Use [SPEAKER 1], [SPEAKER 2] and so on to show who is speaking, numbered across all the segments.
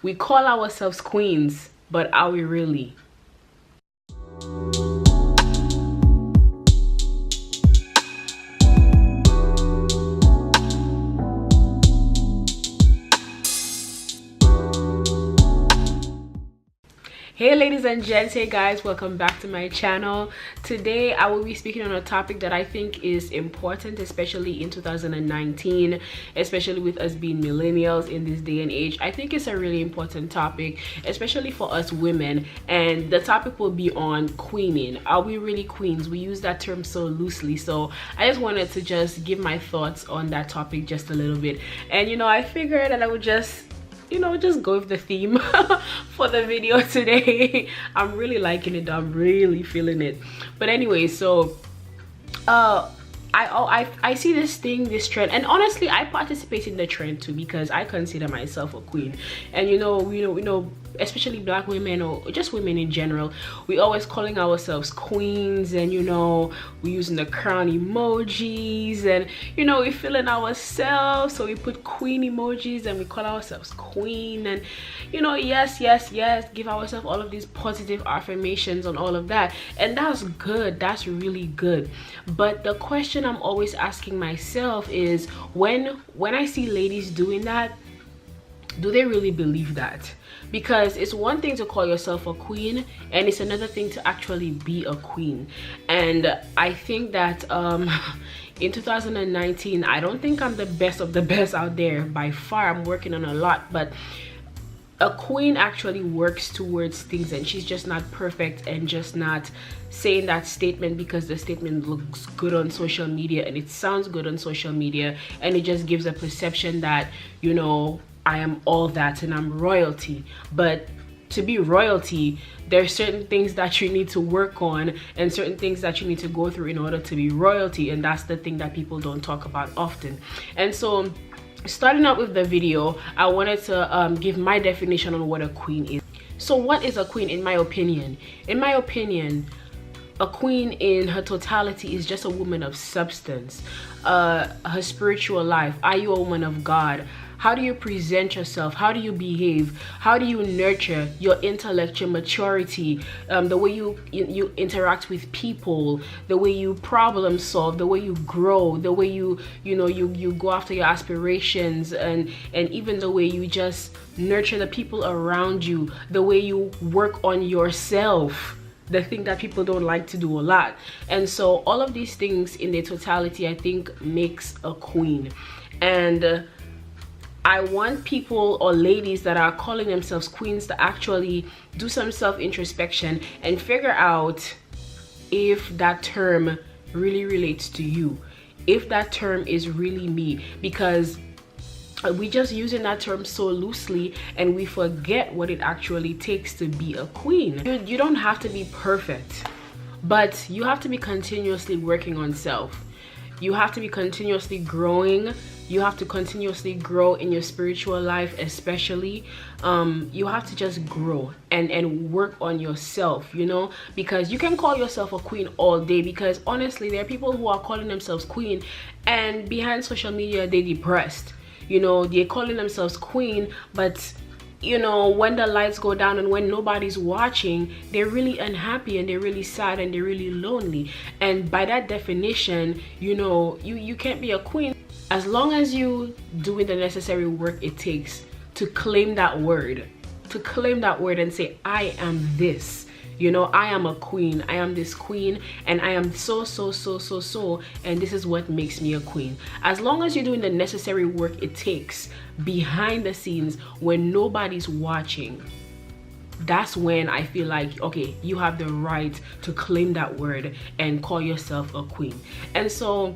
[SPEAKER 1] We call ourselves queens, but are we really? Hey ladies and gents, hey guys, welcome back to my channel. Today I will be speaking on a topic that I think is important, especially in 2019, especially with us being millennials in this day and age. I think it's a really important topic, especially for us women, and the topic will be on queening. Are we really queens? We use that term so loosely, so I just wanted to just give my thoughts on that topic just a little bit. And I figured that I would just go with the theme for the video today. I'm really liking it. I'm really feeling it. But anyway, so I see this trend, and honestly I participate in the trend too, because I consider myself a queen. And especially black women, or just women in general, we always calling ourselves queens, and we using the crown emojis, and we feeling ourselves, so we put queen emojis and we call ourselves queen. And yes, give ourselves all of these positive affirmations on all of that, and that's good. That's really good. But the question I'm always asking myself is, when I see ladies doing that, do they really believe that? Because it's one thing to call yourself a queen, and it's another thing to actually be a queen. And I think that in 2019, I don't think I'm the best of the best out there by far. I'm working on a lot, but a queen actually works towards things, and she's just not perfect and just not saying that statement because the statement looks good on social media and it sounds good on social media, and it just gives a perception that I am all that and I'm royalty. But to be royalty, there are certain things that you need to work on and certain things that you need to go through in order to be royalty, and that's the thing that people don't talk about often. And so, starting out with the video, I wanted to give my definition on what a queen is. So what is a queen in my opinion? In my opinion, a queen in her totality is just a woman of substance. Her spiritual life. Are you a woman of God? How do you present yourself? How do you behave? How do you nurture your intellectual maturity? The way you interact with people, the way you problem solve, the way you grow, the way you go after your aspirations, and even the way you just nurture the people around you, the way you work on yourself, the thing that people don't like to do a lot. And so all of these things in their totality, I think, makes a queen. And I want people or ladies that are calling themselves queens to actually do some self-introspection and figure out if that term really relates to you, if that term is really me, because we just using that term so loosely and we forget what it actually takes to be a queen. You don't have to be perfect, but you have to be continuously working on self. You have to be continuously growing. You have to continuously grow in your spiritual life, especially. You have to just grow and work on yourself, because you can call yourself a queen all day, because honestly there are people who are calling themselves queen and behind social media they're depressed. They're calling themselves queen, but when the lights go down and when nobody's watching, they're really unhappy and they're really sad and they're really lonely. And by that definition, you can't be a queen as long as you doing the necessary work it takes to claim that word, and say, I am this. I am a queen. I am this queen, and I am so, and this is what makes me a queen. As long as you're doing the necessary work it takes behind the scenes when nobody's watching, that's when I feel like, okay, you have the right to claim that word and call yourself a queen. And so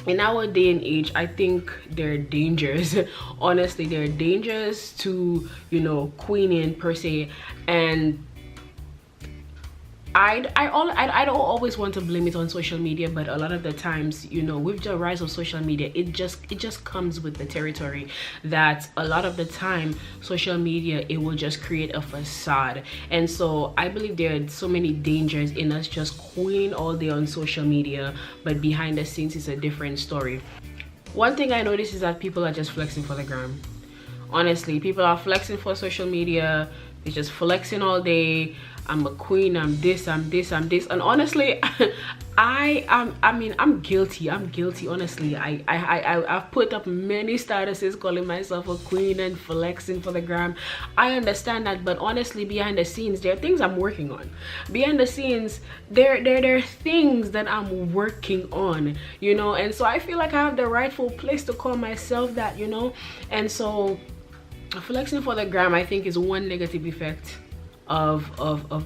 [SPEAKER 1] in our day and age, I think there are dangers. Honestly, there are dangers to queening per se. And I don't always want to blame it on social media, but a lot of the times, with the rise of social media, it just comes with the territory that a lot of the time social media, it will just create a facade. And so I believe there are so many dangers in us just queening all day on social media, but behind the scenes is a different story. One thing I noticed is that people are just flexing for the gram. Honestly, people are flexing for social media. They're just flexing all day. I'm a queen, I'm this, I'm this, I'm this. And honestly, I'm guilty. Honestly. I've put up many statuses calling myself a queen and flexing for the gram. I understand that, but honestly, behind the scenes, there are things I'm working on. Behind the scenes, there are things that I'm working on, you know. And so I feel like I have the rightful place to call myself that, you know. And so flexing for the gram, I think, is one negative effect of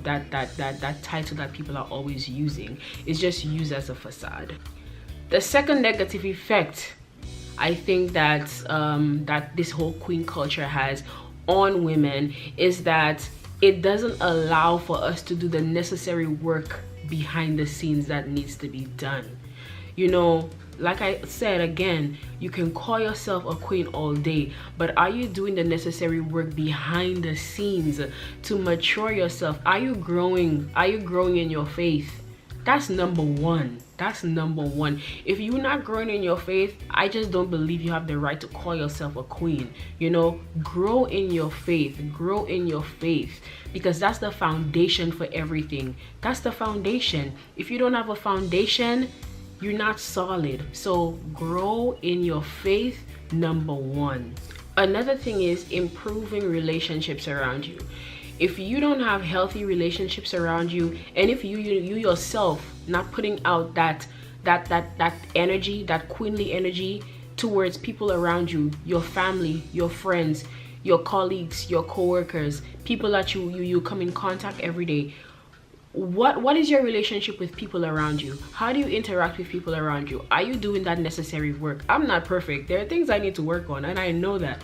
[SPEAKER 1] that title that people are always using. Is just used as a facade. The second negative effect I think that that this whole queen culture has on women is that it doesn't allow for us to do the necessary work behind the scenes that needs to be done. You know, like I said again, you can call yourself a queen all day, but are you doing the necessary work behind the scenes to mature yourself? Are you growing? Are you growing in your faith? That's number one. That's number one. If you're not growing in your faith, I just don't believe you have the right to call yourself a queen. You know, grow in your faith. Grow in your faith, because that's the foundation for everything. That's the foundation. If you don't have a foundation, you're not solid. So grow in your faith, number one. Another thing is improving relationships around you. If you don't have healthy relationships around you, and if you yourself not putting out that energy, that queenly energy towards people around you, your family, your friends, your colleagues, your co-workers, people that you come in contact every day, what is your relationship with people around you? How do you interact with people around you? Are you doing that necessary work? I'm not perfect. There are things I need to work on, and I know that.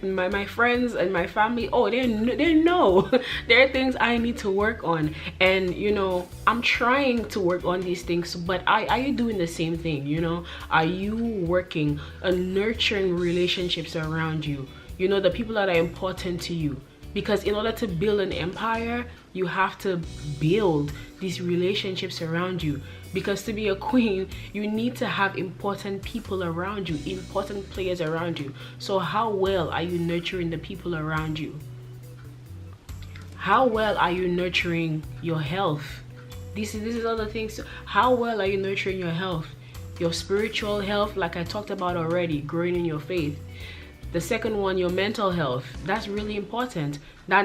[SPEAKER 1] My friends and my family, oh, they know there are things I need to work on, and you know, I'm trying to work on these things. But are you doing the same thing? You know, are you working on nurturing relationships around you? You know, the people that are important to you. Because in order to build an empire, you have to build these relationships around you. Because to be a queen, you need to have important people around you, important players around you. So how well are you nurturing the people around you? How well are you nurturing your health? This is other things. How well are you nurturing your health? Your spiritual health, like I talked about already, growing in your faith. The second one, your mental health. That's really important. That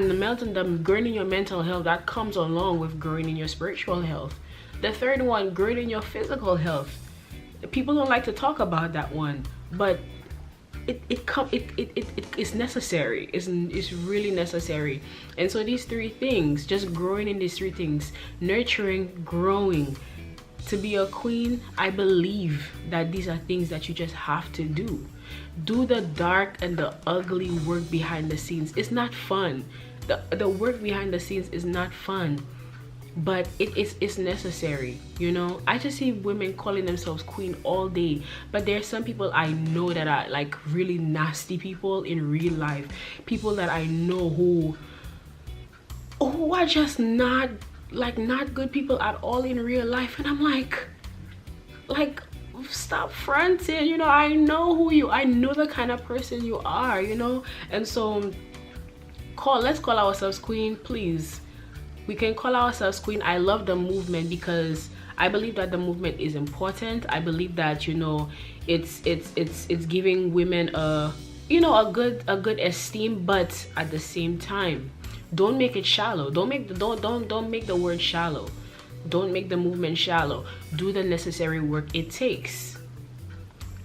[SPEAKER 1] growing in your mental health, that comes along with growing in your spiritual health. The third one, growing in your physical health. People don't like to talk about that one, but it's necessary. It's really necessary. And so these three things, just growing in these three things, nurturing, growing. To be a queen, I believe that these are things that you just have to do. Do the dark and the ugly work behind the scenes. It's not fun. The work behind the scenes is not fun, but it's necessary. You know, I just see women calling themselves queen all day, but there are some people I know that are like really nasty people in real life. People that I know who are just not good people at all in real life, and I'm like stop fronting. You know, I know who you, I know the kind of person you are, you know. And so let's call ourselves queen, please. We can call ourselves queen. I love the movement because I believe that the movement is important. I believe that, you know, it's giving women a good esteem, but at the same time, don't make it shallow. Don't make the word shallow. Don't make the movement shallow. Do the necessary work it takes.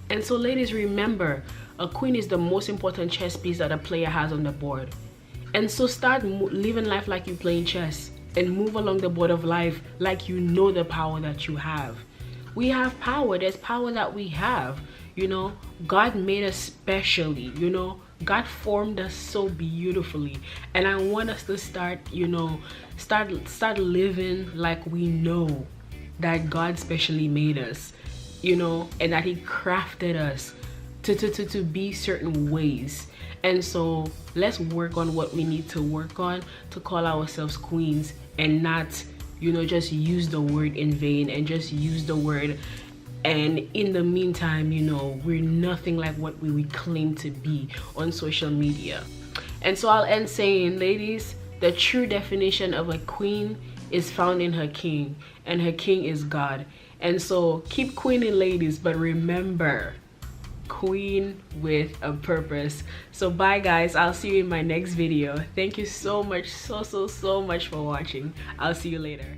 [SPEAKER 1] And so ladies, remember, a queen is the most important chess piece that a player has on the board. And so start living life like you're playing chess, and move along the board of life like you know the power that you have. We have power. There's power that we have. You know, God made us specially, you know. God formed us so beautifully, and I want us to start living like we know that God specially made us, you know, and that he crafted us to be certain ways. And so let's work on what we need to work on to call ourselves queens, and not, you know, just use the word in vain, and just use the word and in the meantime, you know, we're nothing like what we claim to be on social media. And so I'll end saying, ladies, the true definition of a queen is found in her king, and her king is God. And so keep queening, ladies, but remember, queen with a purpose. So bye guys, I'll see you in my next video. Thank you so much, so much for watching. I'll see you later.